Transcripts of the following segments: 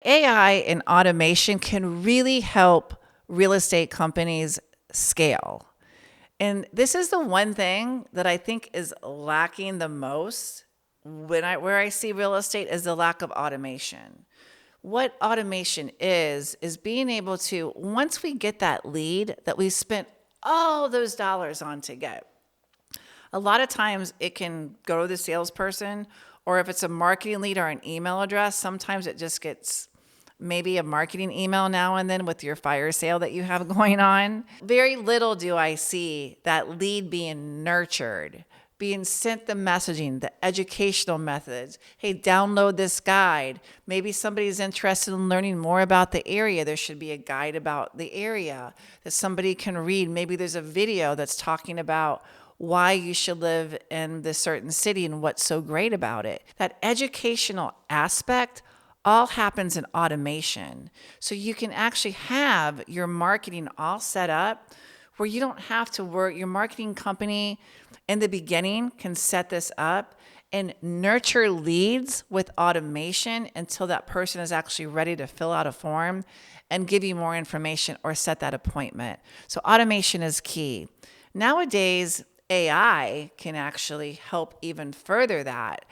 AI and automation can really help real estate companies scale. And this is the one thing that I think is lacking the most where I see real estate is the lack of automation. What automation is being able to, once we get that lead that we spent all those dollars on to get, a lot of times it can go to the salesperson, or if it's a marketing lead or an email address, sometimes it just gets maybe a marketing email now and then with your fire sale that you have going on. Very little do I see that lead being nurtured, being sent the messaging, the educational methods. Hey, download this guide. Maybe somebody's interested in learning more about the area. There should be a guide about the area that somebody can read. Maybe there's a video that's talking about why you should live in this certain city and what's so great about it. That educational aspect all happens in automation. So you can actually have your marketing all set up where you don't have to work. Your marketing company in the beginning can set this up and nurture leads with automation until that person is actually ready to fill out a form and give you more information or set that appointment. So automation is key. Nowadays, AI can actually help even further that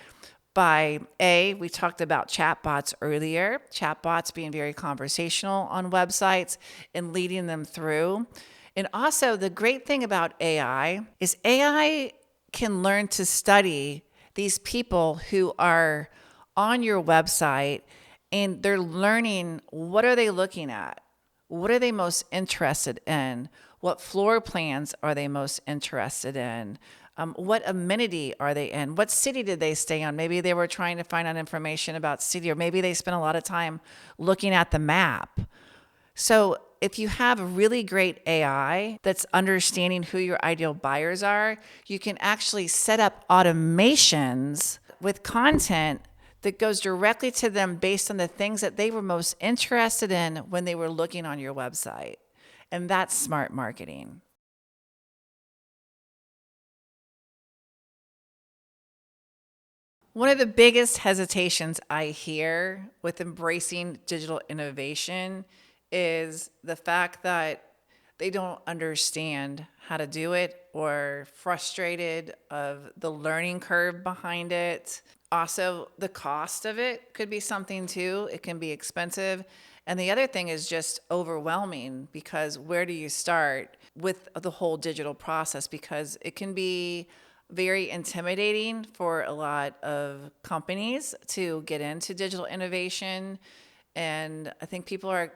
by we talked about chatbots earlier, chatbots being very conversational on websites and leading them through. And also the great thing about AI is AI can learn to study these people who are on your website, and they're learning, what are they looking at? What are they most interested in? What floor plans are they most interested in? What amenity are they in? What city did they stay on? Maybe they were trying to find out information about city, or maybe they spent a lot of time looking at the map. So if you have really great AI that's understanding who your ideal buyers are, you can actually set up automations with content that goes directly to them based on the things that they were most interested in when they were looking on your website. And that's smart marketing. One of the biggest hesitations I hear with embracing digital innovation is the fact that they don't understand how to do it, or frustrated of the learning curve behind it. Also, the cost of it could be something too. It can be expensive. And the other thing is just overwhelming, because where do you start with the whole digital process? Because it can be very intimidating for a lot of companies to get into digital innovation. And I think people are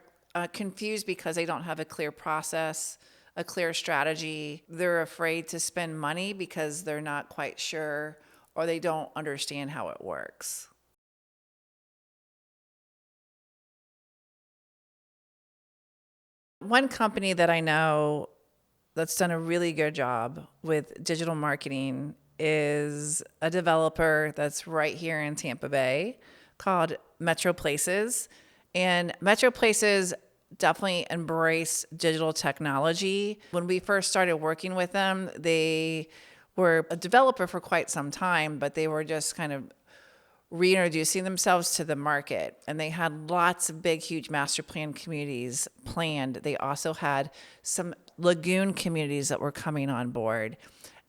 confused because they don't have a clear process, a clear strategy. They're afraid to spend money because they're not quite sure, or they don't understand how it works. One company that I know that's done a really good job with digital marketing is a developer that's right here in Tampa Bay called Metro Places. And Metro Places definitely embrace digital technology. When we first started working with them, they were a developer for quite some time, but they were just kind of reintroducing themselves to the market. And they had lots of big, huge master plan communities planned. They also had some lagoon communities that were coming on board.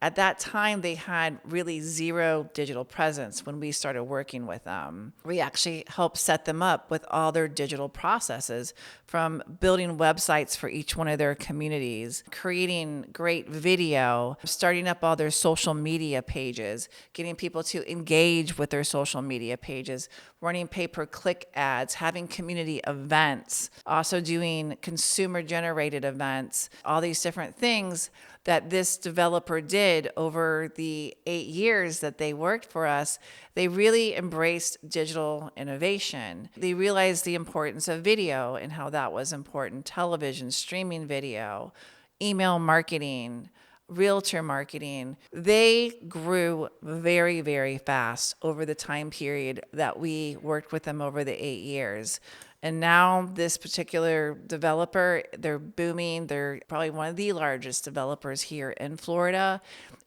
At that time, they had really zero digital presence when we started working with them. We actually helped set them up with all their digital processes, from building websites for each one of their communities, creating great video, starting up all their social media pages, getting people to engage with their social media pages, running pay-per-click ads, having community events, also doing consumer-generated events, all these different things that this developer did over the 8 years that they worked for us. They really embraced digital innovation. They realized the importance of video and how that was important: television, streaming video, email marketing, realtor marketing. They grew very, very fast over the time period that we worked with them over the 8 years. And now this particular developer, they're booming. They're probably one of the largest developers here in Florida.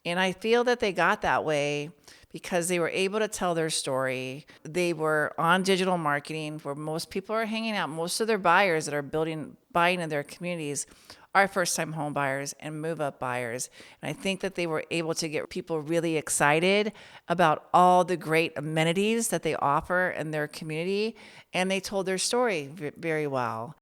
And I feel that they got that way because they were able to tell their story. They were on digital marketing where most people are hanging out. Most of their buyers that are buying in their communities are first-time home buyers and move-up buyers. And I think that they were able to get people really excited about all the great amenities that they offer in their community. And they told their story very well.